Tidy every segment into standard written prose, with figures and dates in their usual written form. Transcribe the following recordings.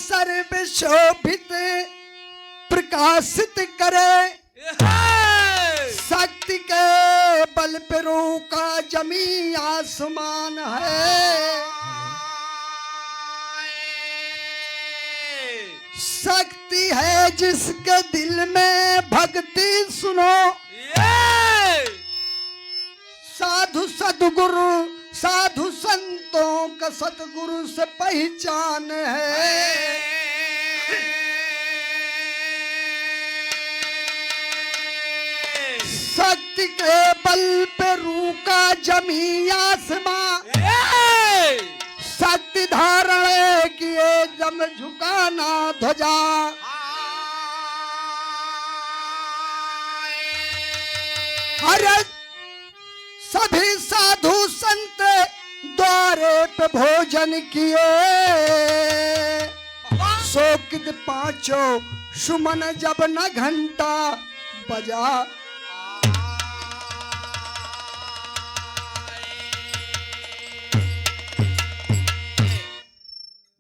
सर्व शोभित प्रकाशित करे, शक्ति के बल पे रोका जमी आसमान है। शक्ति है जिसके दिल में भक्ति सुनो, साधु सदगुरु साधु संतों का सतगुरु से पहचान है। शक्ति के बल पे रूका जमी आसमां, शक्ति धारण किए जम झुकाना ध्वजा। अरे सभी साधु संत द्वारे पे भोजन किए, शोकित पांचों सुमन जब न घंटा बजा।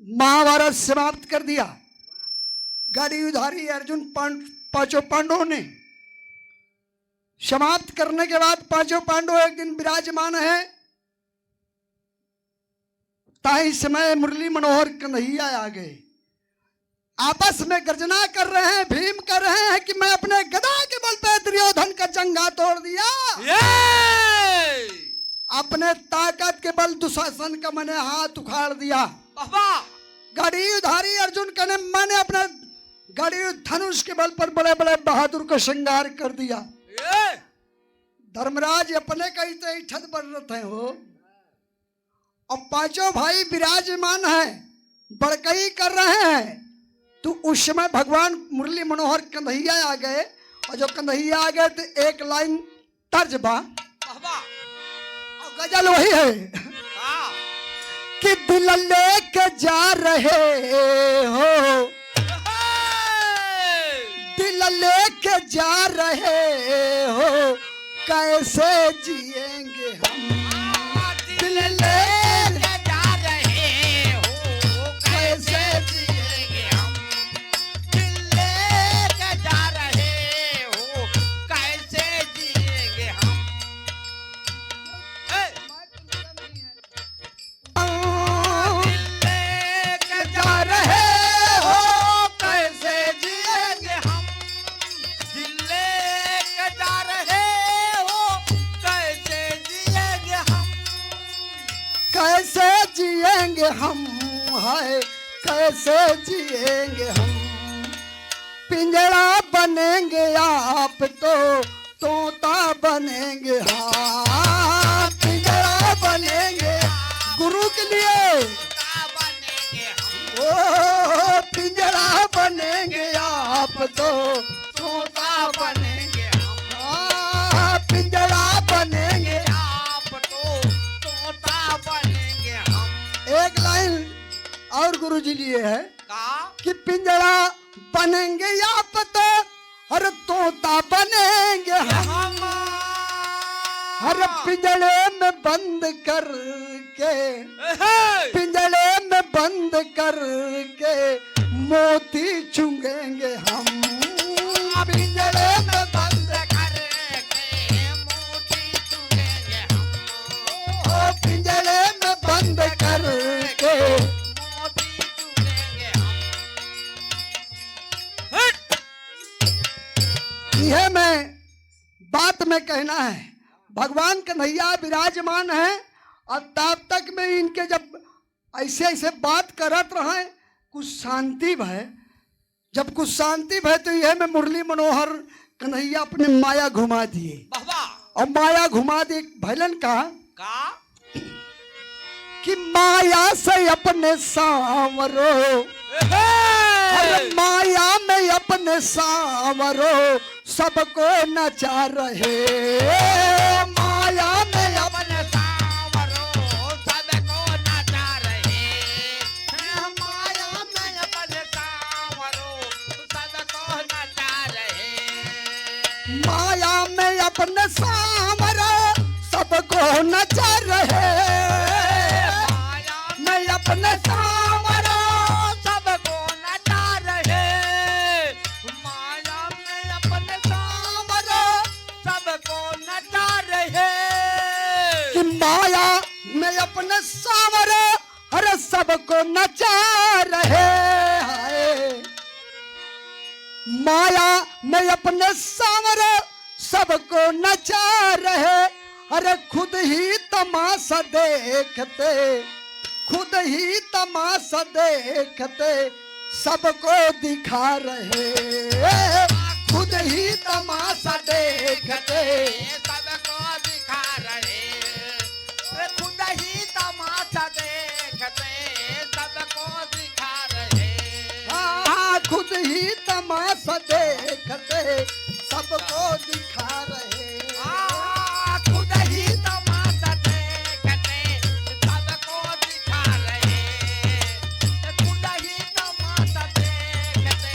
महाभारत समाप्त कर दिया। गाड़ीधारी अर्जुन पांचों पांडवों ने समाप्त करने के बाद पांचों पांडव एक दिन विराजमान है। ताई समय मुरली मनोहर कन्हैया आ गए, आपस में गर्जना कर रहे हैं, भीम कर रहे हैं कि मैं अपने गदा के बल पे दुर्योधन का जंघा तोड़ दिया, अपने ताकत के बल दुशासन का मैंने हाथ उखाड़ दिया। गाड़ीधारी अर्जुन कहने मैंने अपने गाड़ी धनुष के बल पर बड़े बड़े बहादुर को श्रृंगार कर दिया। धर्मराज अपने कई तो इच्छत बरत है हो, और पांचों भाई विराजमान है, बड़कई कर रहे हैं। तो उस समय भगवान मुरली मनोहर कन्हैया आ गए, और जो कन्हैया आ गए तो एक लाइन तर्ज बा, और गजल वही है कि दिल लेके जा रहे हो, दिल लेके जा रहे हो, कैसे जिएंगे हम, दिल लेके जा रहे हो, कैसे जिएंगे हम, दिल लेके जा रहे हो, कैसे जिएंगे हम। कैसे जिएंगे हम, हाय कैसे जिएंगे हम, पिंजरा बनेंगे आप तो तोता बनेंगे। हाँ पिंजरा बनेंगे गुरु के लिए, ओ पिंजरा बनेंगे आप तो तोता बनेंगे। हाँ पिंजरा बनेंगे आप तो तोता बनेंगे हम। एक लाइन और गुरुजी लिए है का कि पिंजरा बनेंगे आप तो हर तोता बनेंगे हम, हर पिंजरे में बंद करके, पिंजरे में बंद करके मोती चुंगेंगे हम, पिंजरे में बंद करके मोती चुनेंगे हम, ओ पिंजरे में बंद करके मोती चुनेंगे हम। यह मैं बात में कहना है, भगवान कन्हैया विराजमान है, और तब तक में इनके जब ऐसे ऐसे बात करत रहे कुछ शांति भय, जब कुछ शांति भय तो यह में मुरली मनोहर कन्हैया अपने माया घुमा दिए, और माया घुमा दी भैलन का कि माया से अपने सांवरो, माया में अपने सांवरो सबको नचा रहे, माया में अपने सांवरो सबको नचा रहे, माया में अपने सांवरो सबको नचा रहे, माया में अपने सांवरो सबको नचा रहे, माया मैं अपने सांवरो सबको नचा रहे हैं। माया में अपने सांवरे सबको नचा रहे, अरे खुद ही तमाशा देखते, खुद ही तमाशा देखते सबको दिखा रहे, खुद ही तमाशा देखते सबको दिखा रहे, खुद ही तमाशा देखते सबको दिखा रहे। हाँ, खुद ही तमाशा देखते सबको दिखा रहे। खुद ही तमाशा देखते सबको दिखा रहे, खुद ही तमाशा देखते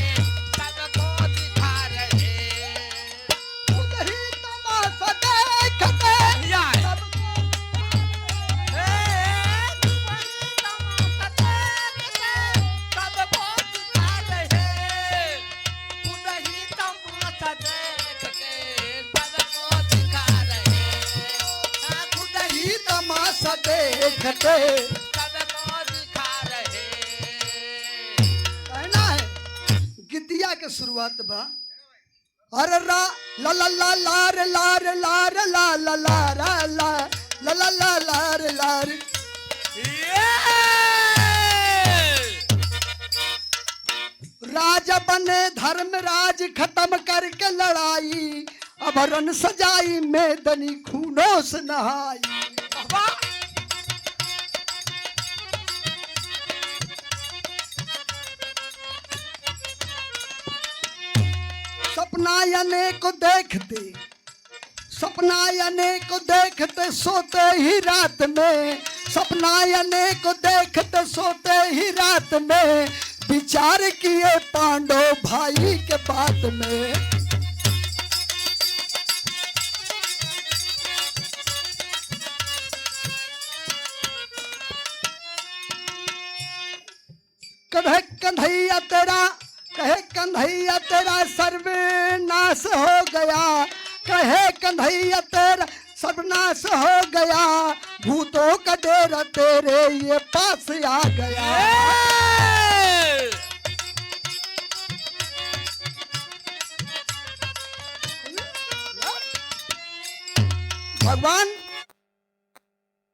सबको दिखा रहे। खुद ही तमाशा देखते तमाशा देखते कहना है। गिद्दिया के शुरुआत बा, अरे रा ला ला ला लार लार लार ला ला ला ला ला ला ला ला लार लार। राजा बने धर्मराज खत्म करके लड़ाई, अब रन सजाई मैदानी खूनों से नहाई। सपना अनेक को देखते, सपना अनेक को देखते सोते ही रात में, सपना अनेक को देखते सोते ही रात में, विचार किए पांडव भाई के बात में। कहे कन्हैया तेरा, कहे कन्हैया तेरा सर्वनाश हो गया, कहे कन्हैया तेरा सर्वनाश हो गया, भूतों का डेरा तेरे ये पास आ गया। भगवान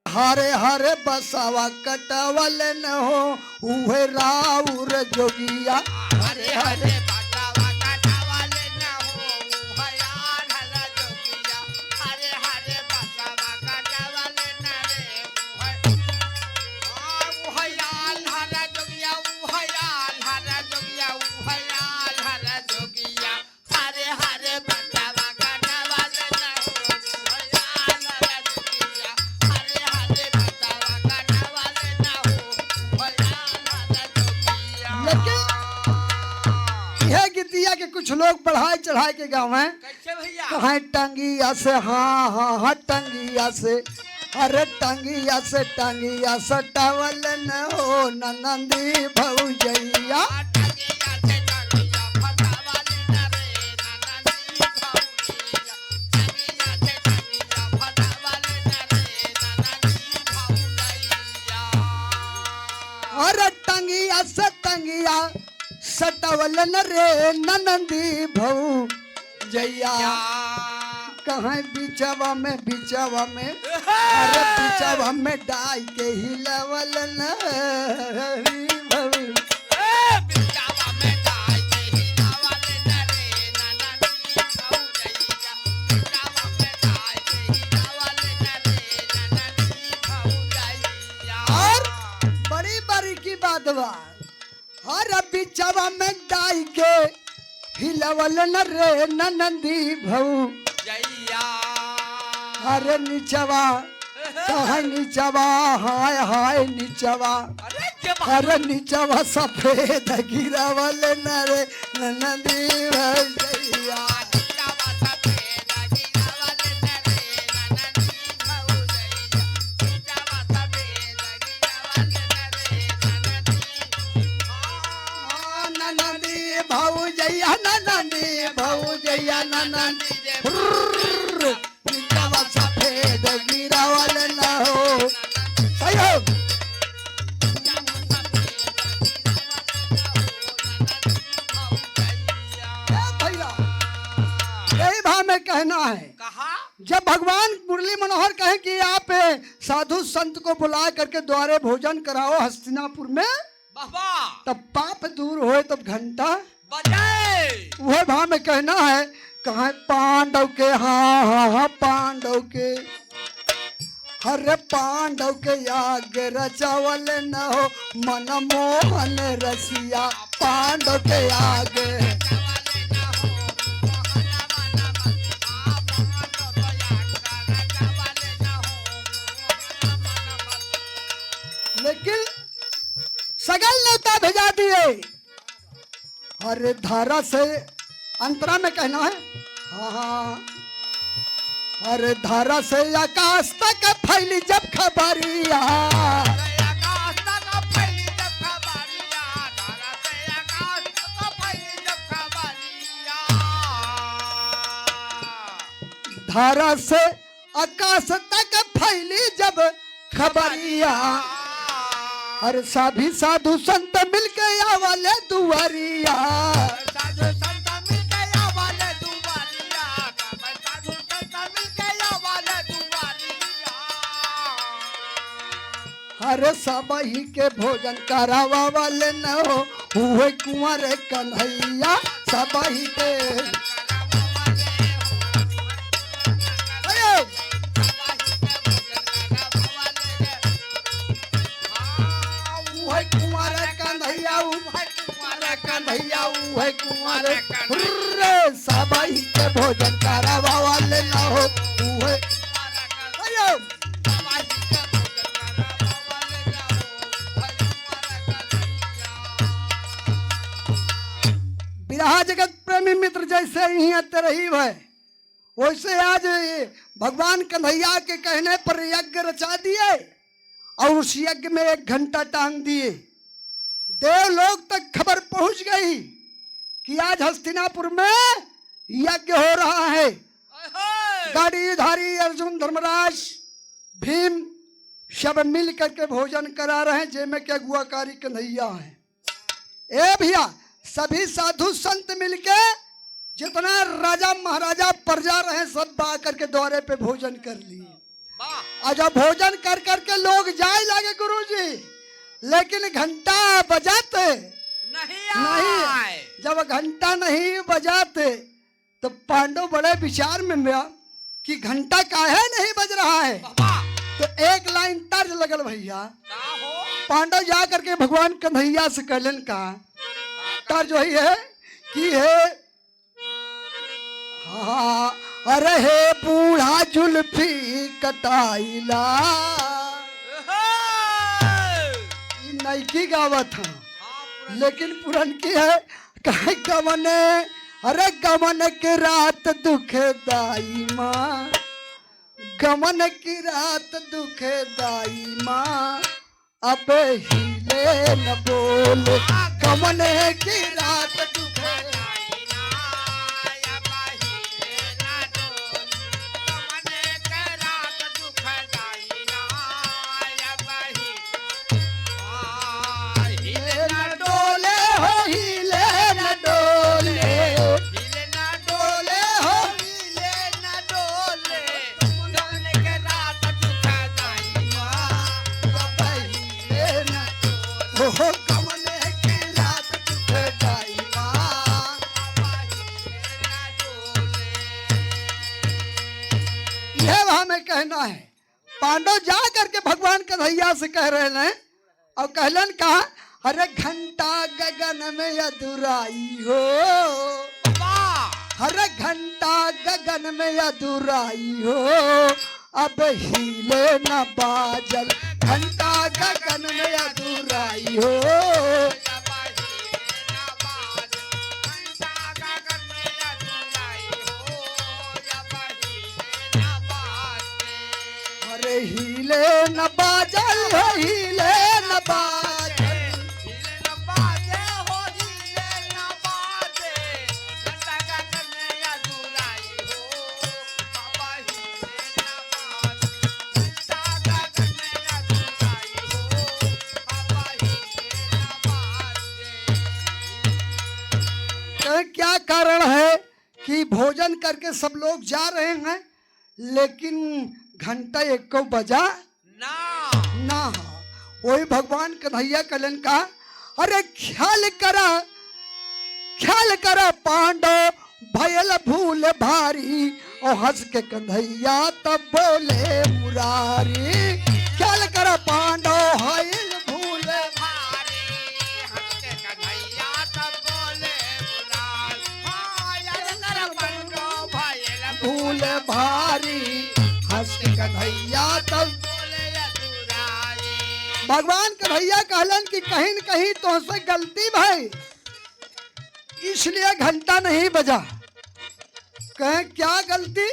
हरे हरे बसावा कटावल न हो, उहे राउर जोगिया हरे हरे बसावा कटावल न हो, भयान हर जोगिया हरे हरे बसावा कटावल न रे, भयान हर जोगिया भयान हर जोगिया भयान हर जोगिया हरे हरे बसावा कटावल न हो, भयान हर जोगिया हरे हरे बसावा कटावल न हो, भयान हर जोगिया। लेकिन यह गिद्दिया के कुछ लोग बढ़ाए चढ़ाए के गाँव हैं। कैसे भैया? कहाँ टंगिया से, हाँ हाँ हाँ टंगिया से, अरे टंगिया से टावल न हो नंदी भौजैया। अरे टंगिया से सटावल न रे नंदी भौजैया। कहाँ बिचवा में अरे बिचवा में डाई के हिलवल न और बड़ी बड़ी की बात बा, अरे बिचवा में डाई के हिलवल न रे नंदी भौजैया। अरे नीचवा कहाँ नीचवा, हाय हाय नीचवा, अरे नीचवा सफेद गिरावल न रे नंदी भौजैया। भौजैया नंदी नीचवा सफेद गिरावल न हो। सही हो। जब भगवान मुरली मनोहर कहे कि आप साधु संत को बुला करके द्वारे भोजन कराओ हस्तिनापुर में, बाबा तब पाप दूर होए, तब घंटा बजाए। वह भाव में कहना है, कहा पांडव के हाँ पांडव के, हर पांडव के आगे रचावल न हो मनमोहन रसिया, पांडव के आगे। लेकिन सगल नेता भेजा दिए, हर धारा से अंतरा में कहना है, हाँ हर धारा से आकाश तक फैली जब खबरिया, आकाश तक फैली जब खबरिया, धारा से आकाश तक फैली जब खबरिया, धारा से आकाश तक फैली जब खबरिया, हर सभी साधु संत मिलके आवले दुआरिया, साधु संत मिलके आवले दुआरिया, साधु संत मिलके आवले दुआरिया, हर सबही के भोजन करावा वाले न हो हुए कुंवर कन्हैया, सबही के कुंवर कन्हैया, कन्हैया है कुंवर रे, सबही के भोजन करावा वाले न हो हुए। विरहा जगत प्रेमी मित्र जैसे ही रही है, वैसे आज भगवान कन्हैया के कहने पर यज्ञ रचा दिए और उस यज्ञ में 1 घंटा टांग दिए। देवलोक तक खबर पहुंच गई कि आज हस्तिनापुर में यज्ञ हो रहा है। गाड़ीधारी अर्जुन धर्मराज भीम सब मिल करके भोजन करा रहे हैं, जेमे के गुआकारी कन्हैया है। ए भैया सभी साधु संत मिलके जितना राजा महाराजा प्रजा रहे सब बा करके द्वारे पे भोजन कर लिए। और जब भोजन कर करके लोग जाए लगे गुरुजी, लेकिन घंटा बजाते नहीं। जब घंटा नहीं बजाते तो पांडव बड़े विचार में मिला कि घंटा काहे नहीं बज रहा है। तो एक लाइन तर्ज लगल भैया, पांडव जा करके भगवान कन्हैया से कहलन का तर्ज वही है कि है हाँ अरे हे बूढ़ा जुल्फी कटाइला, नईकी गावत है लेकिन पुरनकी है। कहे गमने अरे गमन की रात दुखदाई माँ, गमन की रात दुखदाई माँ, अब हिले न बोल, गमन की रात दुखदाई कहना है। पांडव जा करके भगवान कन्हैया से कह रहे हैं और कहलन कहा अरे घंटा गगन में अधुराई हो, अरे घंटा गगन में अधुराई हो, अब हिले न बाजल, घंटा गगन में अधुराई हो। अरे हिले न बाजल हो, हिले न बाजल, हिले न बाजे हो, हिले न बाजे, घंटा गगन में अधुराई हो, बाबा हिले न बाजे, घंटा गगन में अधुराई हो, बाबा हिले न बाजे। क्या कारण है कि भोजन करके सब लोग जा रहे हैं, लेकिन घंटा एक को बजा ना ना हा। वही भगवान कन्हैया कलन का अरे ख्याल करा पांडव भयल भूल भारी और हंस के कन्हैया तब बोले मुरारी। ख्याल करा पांडव भयल भूल भारी हंसते कन्हैया तब बोले मुरार। हाँ याद कर पंडो भयल भूल भारी हंस के कन्हैया तब। बोले अधूरारी। भगवान कन्हैया कहलन कि कहीं न कहीं तुमसे गलती भाई, इसलिए घंटा नहीं बजा। कहें क्या गलती?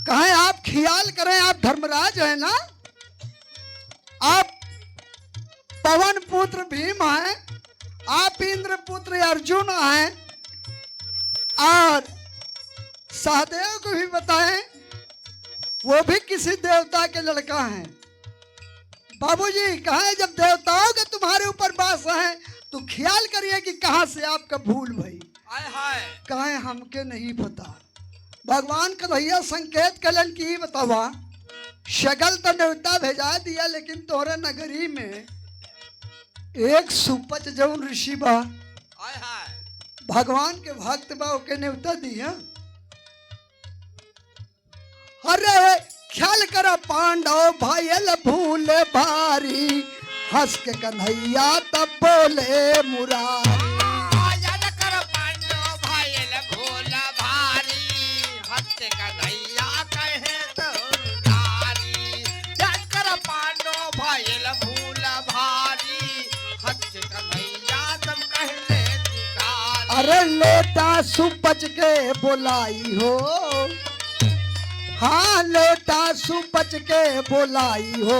कहें आप ख्याल करें, आप धर्मराज हैं ना, आप पवन पुत्र भीम हैं, आप इंद्र पुत्र अर्जुन हैं, और सहदेव को भी बताएं वो भी किसी देवता के लड़का हैं। बाबूजी कहें जब देवताओं के तुम्हारे ऊपर वास है तो ख्याल करिए कि कहां से आपका भूल भई। हाय हाय कहें हमके नहीं पता। भगवान कन्हैया संकेत कलन की बतावा, शगल तो न्योता भेजा दिया, लेकिन तोरे नगरी में एक सुपच जौन ऋषि बा, हाय हाय भगवान के भक्त बा, ओके न्योता दिया। अरे ख्याल करा पांडव भयल भूल भारी हंस के कन्हैया तब बोले मुरारी। याद कर पांडव भयल भूल भारी हंसते कन्हैया कहे तो नारी। याद कर पांडव भयल भूल भारी हंसते कन्हैया तब कहले तुकारी। अरे लेटा सुपच के बोलाई हो, हाँ लेटा सुपच के बोलाई हो,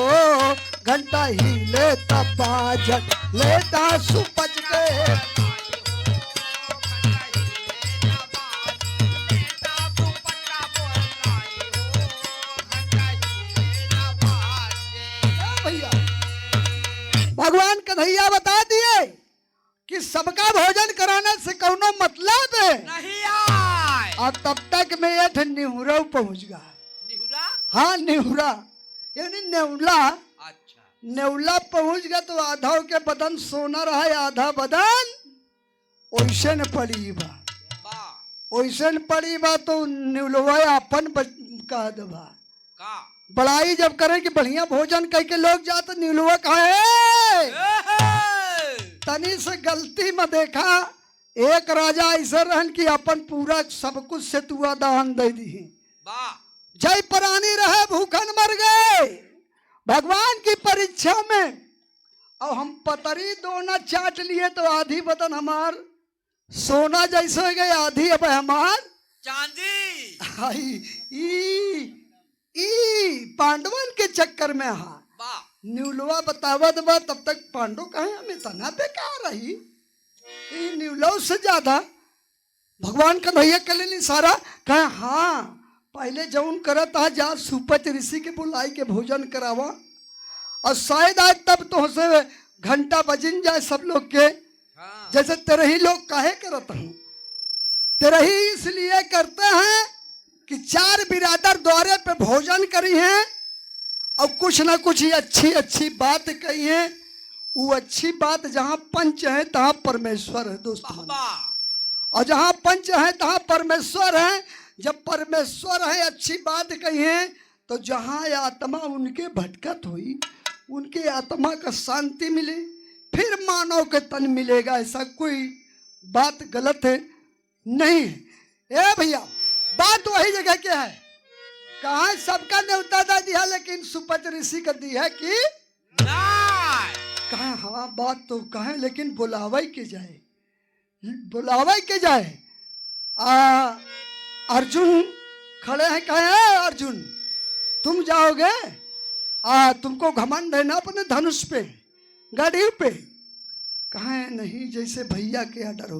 घंटा ही ले तब बाजट लेटा सुपच के। भैया भगवान कन्हैया बता दिए कि सबका भोजन कराने से कौनो मतलब है नहीं आए। और तब तक मैं ये निहुरा पहुंच गया। निहुरा हाँ निहुरा यानी नेवला। अच्छा नेवला पहुंच गया तो आधा के बदन सोना रहा, आधा बदन ओइसे न पड़ी बा, वाह ओइसे न पड़ी बा तो नेवलवा अपन कह दबा। का बड़ाई जब करे कि बढ़िया भोजन कह के लोग जाते, नीलुआ कहे तनी से गलती में देखा। एक राजा ऐसा रहन कि अपन पूरा सब कुछ से तू दान दे दी, वाह जय प्राणी रहे भूखन मर गए भगवान की परीक्षा में। और हम पतरी दोना चाट लिए तो आधी बदन हमार सोना जैसे हो गए, आधी अब हमार चांदी। आई ई पांडवन के चक्कर में। हाँ वाह न्यूलवा बतावत बा, तब तक पांडव कहे हमें तना बेकार रही, न्यूलव से ज्यादा भगवान कन्हैया कले सारा कहे हाँ पहले जौन करत हा जा सुपच ऋषि के बुलाई के भोजन करावा, और शायद आज तब तो से घंटा बजिन जाए सब लोग के। हाँ जैसे तेरे ही लोग काहे करत हूँ, तेरे ही इसलिए करते हैं कि चार बिरादर द्वारे पे भोजन करी हैं और कुछ ना कुछ अच्छी अच्छी बात कही है। वो अच्छी बात जहाँ पंच है तहाँ परमेश्वर है दोस्तों, वाह और जहाँ पंच है तहाँ परमेश्वर है। जब परमेश्वर है अच्छी बात कही है तो जहाँ आत्मा उनके भटकत हुई, उनके आत्मा का शांति मिले, फिर मानव के तन मिलेगा। ऐसा कोई बात गलत है नहीं है। ए भैया बात वही जगह क्या है, कहा सबका न्योता दा दिया, लेकिन सुपच ऋषि का दी है कि नहीं कहा हाँ बात तो कहे, लेकिन बुलावे के जाए, बुलावे के जाए। अर्जुन खड़े हैं, कहे अर्जुन तुम जाओगे, तुमको घमंड है ना अपने धनुष पे गाड़ी पे। कहे नहीं जैसे भैया के डर हो।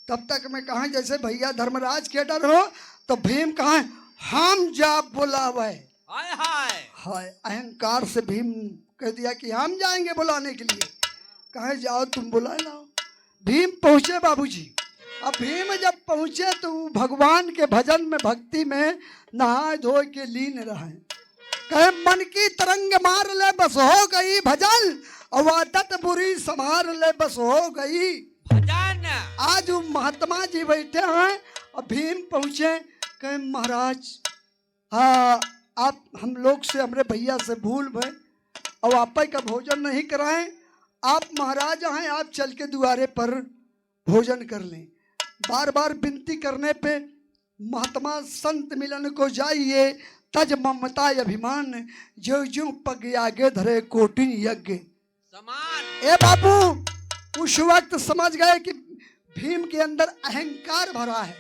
तब तक मैं कहा जैसे भैया धर्मराज के डर हो, तो भीम कहे हम जा बुलावे। हाय हाय हाय अहंकार से भीम कह दिया कि हम जाएंगे बुलाने के लिए। कहे जाओ तुम बुला लाओ। भीम पहुंचे बाबूजी, अब भीम जब पहुंचे तो वो भगवान के भजन में भक्ति में नहाए धोए के लीन रहे। कहे मन की तरंग मार ले बस हो गई भजन, और आदत बुरी संभार ले बस हो गई भजन। आज वो महात्मा जी बैठे हैं और भीम पहुंचे। कहे महाराज हाँ आप हम लोग से हमारे भैया से भूल भय और आप का भोजन नहीं कराएं। आप महाराज हैं, आप चल के द्वारे पर भोजन कर लें। बार बार विनती करने पे महात्मा संत मिलन को जाइए, तज ममता अभिमान जो जो पग आगे धरे कोटिन यज्ञ समान। ए बाबू उस वक्त समझ गए कि भीम के अंदर अहंकार भरा है,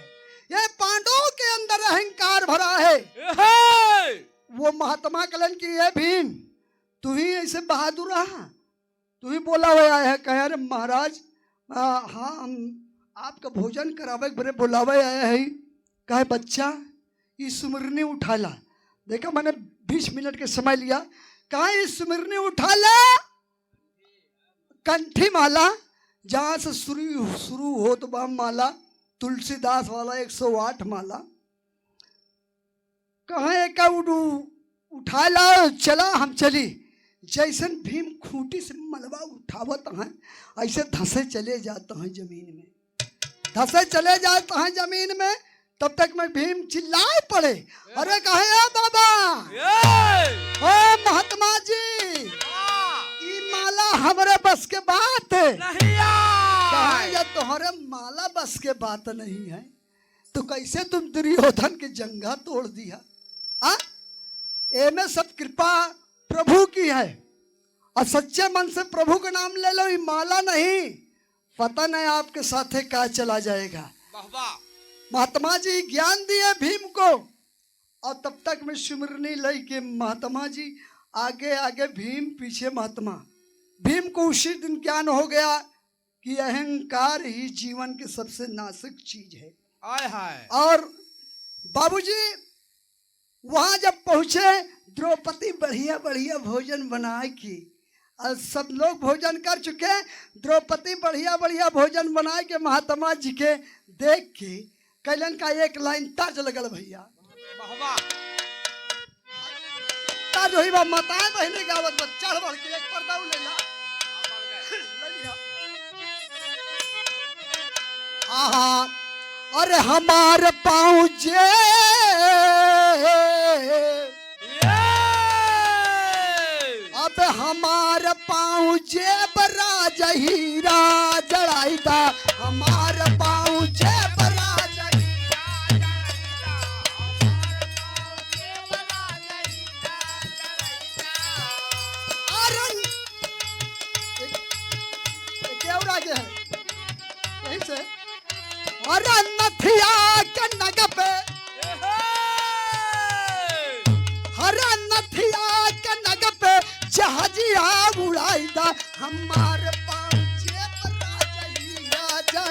ये पांडवों के अंदर अहंकार भरा है। वो महात्मा कलन की है भीम तू ही ऐसे बहादुर रहा, तू ही बोला हुआ है। कहे अरे महाराज हाँ हम आपका भोजन करावे बड़े बुलावे आया है। कहे बच्चा ये सुमिरनी उठा ला। देखा मैंने 20 मिनट के समय लिया। कहा ये सुमिरनी उठा ला, कंठी माला जहां से शुरू हो तो वह माला तुलसीदास वाला 108 माला। कहे का उठा ला, चला हम चली। जैसन भीम खूंटी से मलबा उठावत हैं ऐसे धंसे चले जाते हैं जमीन में, धंसे चले जाते हैं जमीन में। तब तक मैं भीम चिल्लाए पड़े, अरे कहे बाबा ओ महात्मा जी ये माला हमारे बस के बात नहीं कहे या तुम्हारे माला बस के बात नहीं है तो कैसे तुम दुर्योधन के जंगा तोड़ दिया। एमे सब कृपा प्रभु की है और सच्चे मन से प्रभु का नाम ले लो। ये माला नहीं, पता नहीं आपके साथे क्या चला जाएगा। महात्मा जी ज्ञान दिए भीम को और तब तक मैं सुमिरनी लई के महात्मा जी आगे आगे भीम पीछे महात्मा। भीम को उसी दिन ज्ञान हो गया कि अहंकार ही जीवन की सबसे नाजुक चीज है। आय हाय। और बाबूजी वहां जब पहुंचे द्रौपदी बढ़िया बढ़िया भोजन बनाए की और सब लोग भोजन कर चुके। द्रौपदी बढ़िया बढ़िया भोजन बनाए के महात्मा जी के देख के कैलन का एक लाइन ताज लगल भैया ताज होई बा माताएं बहने गावत बा चढ़ बढ़ के एक पर्दा ले ला हाँ अरे हमारे पाँव जे अब हमारे पाँव जेब राज हीरा जड़ाईदा हमारे पाँव जेब राज क्या राज है यही से अरे नथिया के नग पे हरा नथिया के नग पे जहाजिया उड़ाईदा हमारे पाँचे राजा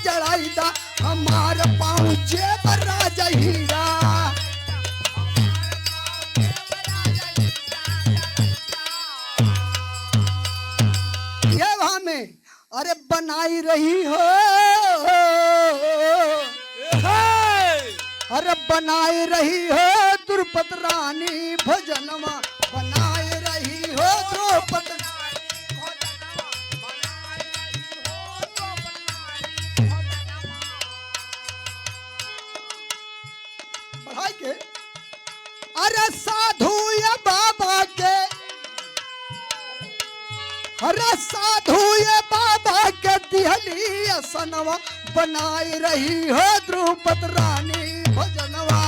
जड़ाईदा हमारे पाँव जेब राजा हीरा ये वहां में अरे बनाई रही हो अरे बनाई रही हो द्रौपदी रानी भोजनवा बनाई रही हो द्रौपदी के अरे साधु या बाबा के अरे साधु या बाबा के दिहली असनवा बनाई रही हो द्रौपदी रानी भजनवा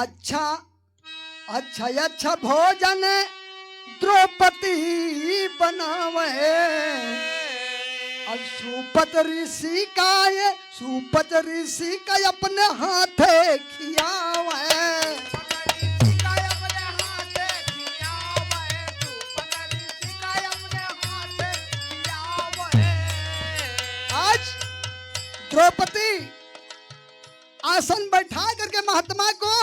अच्छा अच्छा अच्छा भोजन द्रौपदी बनावे और सुपत ऋषि का अपने हाथे खियावे। आज द्रौपदी आसन बैठा करके महात्मा को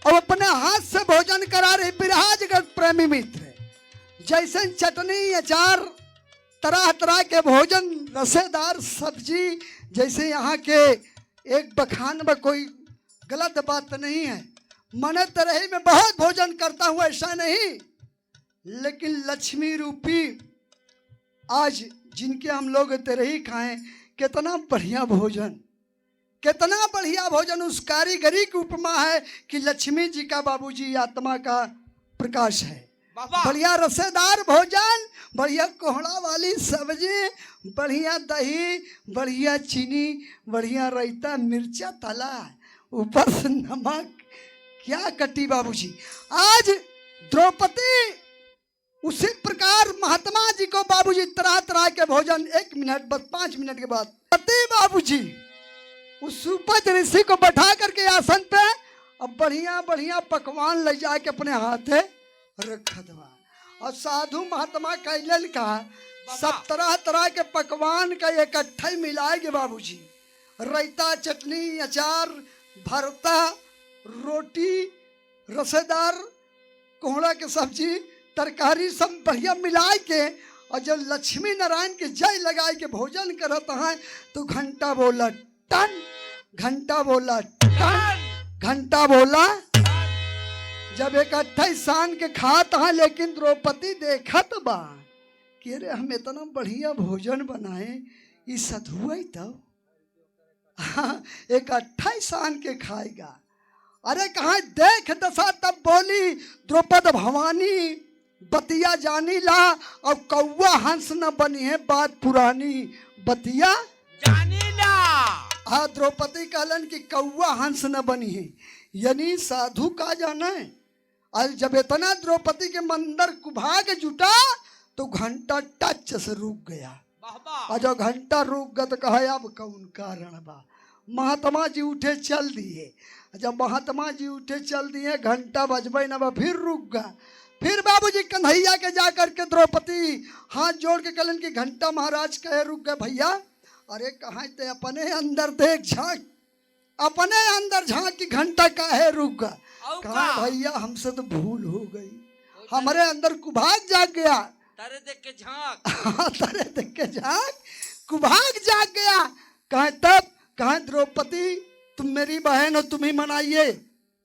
और अपने हाथ से भोजन करा रही। विराजगढ़ प्रेमी मित्र जैसे चटनी अचार तरह तरह के भोजन रसेदार सब्जी, जैसे यहाँ के एक बखान में कोई गलत बात नहीं है। मन तरह में बहुत भोजन करता हूँ ऐसा नहीं, लेकिन लक्ष्मी रूपी आज जिनके हम लोग तरही खाएं, कितना बढ़िया भोजन, कितना बढ़िया भोजन। उस कारीगरी की उपमा है कि लक्ष्मी जी का बाबूजी आत्मा का प्रकाश है। बढ़िया रसेदार भोजन, बढ़िया कोहड़ा वाली सब्जी, बढ़िया दही, बढ़िया चीनी, बढ़िया रायता, मिर्चा तला, ऊपर से नमक, क्या कटी बाबूजी। आज द्रौपदी उसी प्रकार महात्मा जी को बाबूजी तरह तरह के भोजन, 1 मिनट बस 5 मिनट के बाद पति बाबूजी उस सुपत ऋषि को बैठा करके आसन पे अब बढ़िया बढ़िया पकवान ले जाके अपने हाथे रख दवा। और साधु महात्मा कैलन का सब तरह तरह के पकवान का इकट्ठा मिलाएंगे बाबूजी। रायता, चटनी, अचार, भरता, रोटी, रसेदार, कोहड़ा के सब्जी, तरकारी सब बढ़िया मिला के और जब लक्ष्मी नारायण के जय लगाए के भोजन करता है तो घंटा बोला टन, घंटा बोला टन, घंटा बोला। जब एक 28 सान के खात है, लेकिन द्रौपदी देखत बा कि अरे हम इतना बढ़िया भोजन बनाए, ये सधुआ तब हाँ, एक 28 सान के खाएगा। अरे कहाँ देख दशा तब बोली द्रौपद भवानी बतिया जानी ला और कौआ हंस न बनी है बात पुरानी बतिया जानी ला। हाँ, द्रौपदी कहलन कि कौआ हंस न बनी है, यानी साधु का जाना है। और जब इतना द्रौपदी के मंदिर कुभाग जुटा तो घंटा टच से रुक गया। और जब घंटा रुक गया तो कहा अब कौन कारण बा। महात्मा जी उठे चल दिए। जब महात्मा जी उठे चल दिए, घंटा बजबे न बा, फिर रुक गया। फिर बाबूजी कन्हैया के जाकर के द्रौपदी हाथ जोड़ के कहलन कि घंटा महाराज कहे रुक गए भैया। अरे कहाँ ते अपने अंदर देख झांक, अपने अंदर झांक की घंटा काहे रुक गया। कहा भैया हमसे तो भूल हो गई, हमारे अंदर कुभाग जाग गया। तारे देख के झांक, हाँ तारे देख के झांक, कुभाग जाग गया। कहे तब कहे द्रौपदी तुम मेरी बहन हो, तुम ही मनाइए,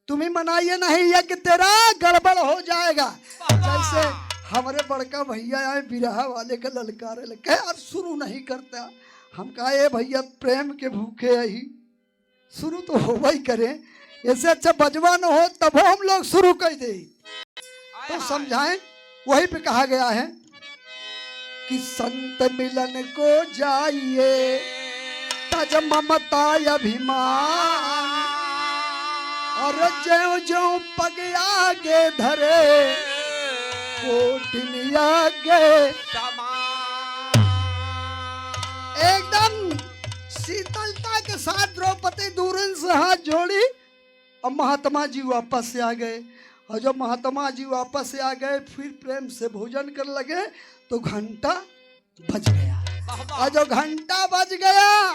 तुम ही मनाइए, नहीं है कि तेरा गड़बड़ हो जाएगा। जैसे हमारे बड़का भैया आए बिरहा वाले का ललकारे लगे, यार शुरू नहीं करता। हम कहा ये भैया प्रेम के भूखे ही शुरू तो हो ही करें, ऐसे अच्छा बजवा न हो तब हम लोग शुरू कर दे तो समझाएं। वही पे कहा गया है कि संत मिलन को जाइए तज ममता अभिमान, और ज्यों ज्यों पग आगे धरे कोटिन आगे। एकदम शीतलता के साथ द्रौपदी दूरन से हाथ जोड़ी और महात्मा जी वापस से आ गए। और जब महात्मा जी वापस से आ गए फिर प्रेम से भोजन कर लगे तो घंटा बज गया। और जब घंटा बज गया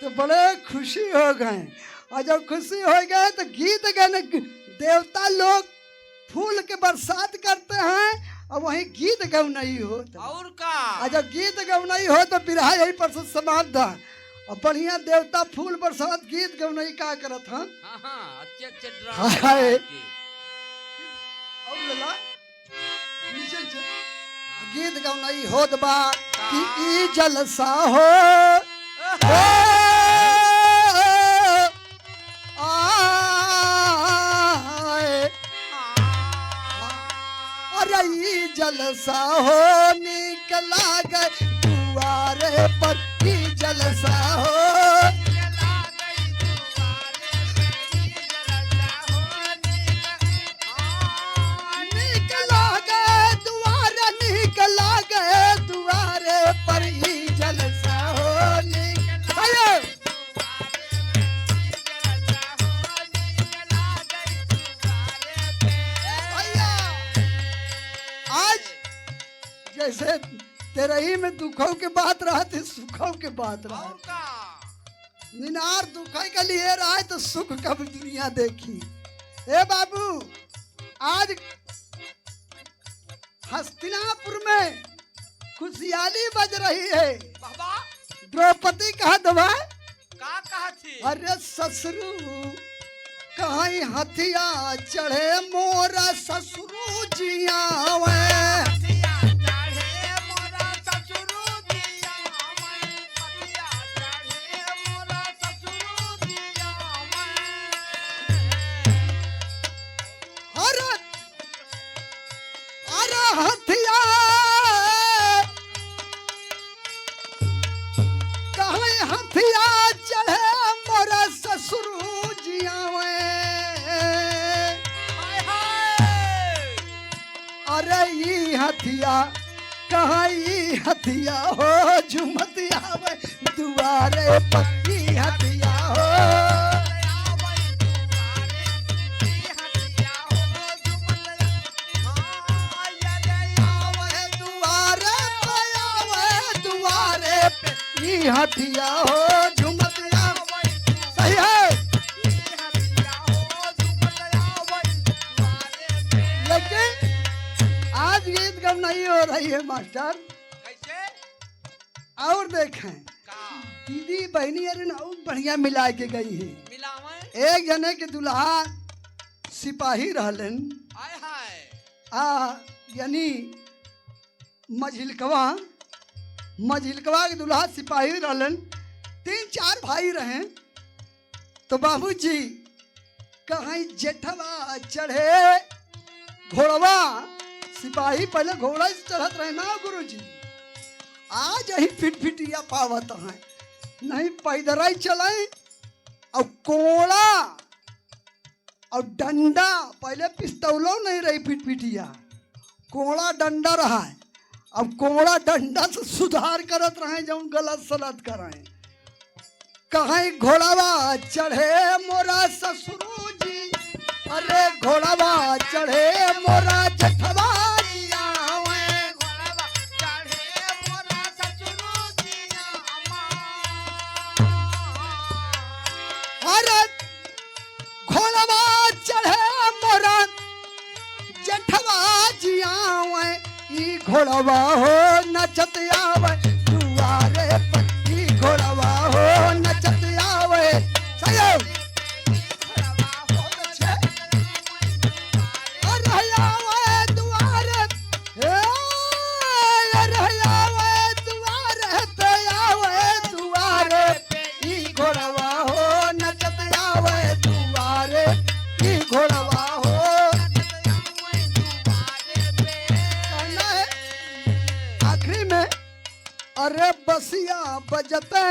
तो बड़े खुशी हो गए। और जब खुशी हो गए तो गीत गाने, देवता लोग फूल के बरसात करते हैं और वहीं गीत गौनई हो। और का और जब गीत गौनई हो तो बिरहा यही पर से समाप्त था। और बढ़िया देवता फूल बरसात गीत गौनई का करत हैं। अच्छे हाय और लला नीचे चल गीत गौनई हो दबा कि ई जलसा हो अरे ई जलसा हो निकला गए दुआरे पर, ई जलसा हो जैसे तेरे ही में दुखों के बात रहा थे सुखों के बात रहा। और का निनार दुखों के लिए रहा है तो सुख कब दुनिया देखी। ए बाबू आज हस्तिनापुर में खुशहाली बज रही है। बाबा द्रौपदी कहा दबा का कहा थी? अरे ससुरु कहीं हथिया चढ़े मोरा ससुरु जिया वे। हथिया चढ़े मोरा ससुरु जिया मैं, हथिया चढ़े मोरा ससुरु जिया मैं। अरे अरे हथिया कहीं हथिया चढ़े मोरा ससुरु जिया वे। हाय हाय अरे ई हथिया कहाँ ई हथिया हो झुमतिया वे दुआरे पर ई हथिया हो। आवे दुआरे पे आवे दुआरे पे ई हथिया हो झुमतिया सही है। लेकिन आज गीत गम नहीं हो रही है मास्टर। और देखें दीदी बहनी अरे ना और बढ़िया मिला के गई है। एक जने के दुल्हा सिपाही रहलन यानी मझिलकवा के दुल्हा सिपाही रहलन। 3-4 भाई रहे तो बाबूजी कहीं जेठवा चढ़े घोड़वा। सिपाही पहले घोड़ा से चढ़त रहे ना गुरुजी। आज यही फिटफिटिया पावत है नहीं पैदल चलाए और कोड़ा और डंडा। पहले पिस्तौलों नहीं रही फिटफिटिया कोड़ा डंडा रहा है। अब कोड़ा डंडा से सुधार करत रहे जब गलत सलत कराए। कहीं घोड़ावा चढ़े मोरा ससुरु जी। अरे घोड़ावा चढ़े मोरा जेठवा घोड़वा हो नचत आवे दुआरे पर ई घोड़वा हो नचत आवे। सही अरे आवे दुआरे अरे आवे दुआरे पे आवे दुआरे ई घोड़वा हो नचत आवे दुआरे ई घोड़वा हो। आखिरी में अरे बसिया बजते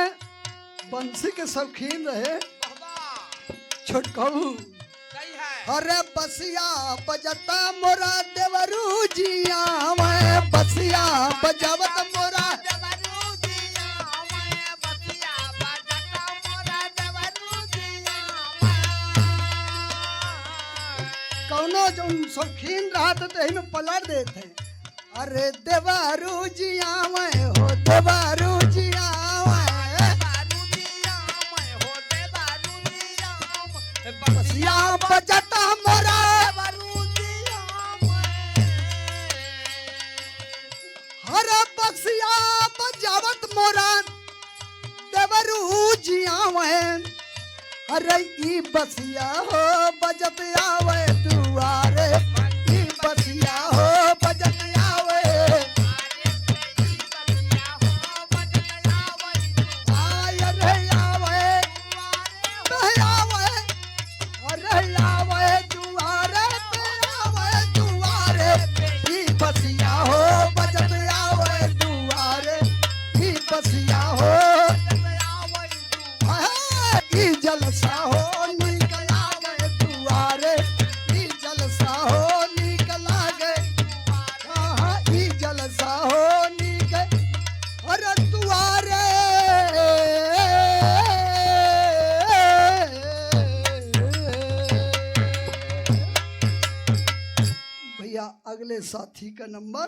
बंसी के शौकीन रहे छोटकू। अरे बसिया बजता मोरा देवरू जिया मैं बसिया बजावत मोरा कौनो जो शौकीन रहा तो यही में पलट देते। अरे देवारू जिया मैं हो देवारू जिया बसिया बजता मोरा हर बसिया बजावत मोरा देवरू जिया मैं। अरे ई बसिया हो बजत आवे दुआरे ई बसिया हो बजत जलसा हो निकल आवे दुआरे ई जलसा हो निकल आवे। हाँ ई जलसा हो निकल अरे दुआरे। भैया अगले साथी का नंबर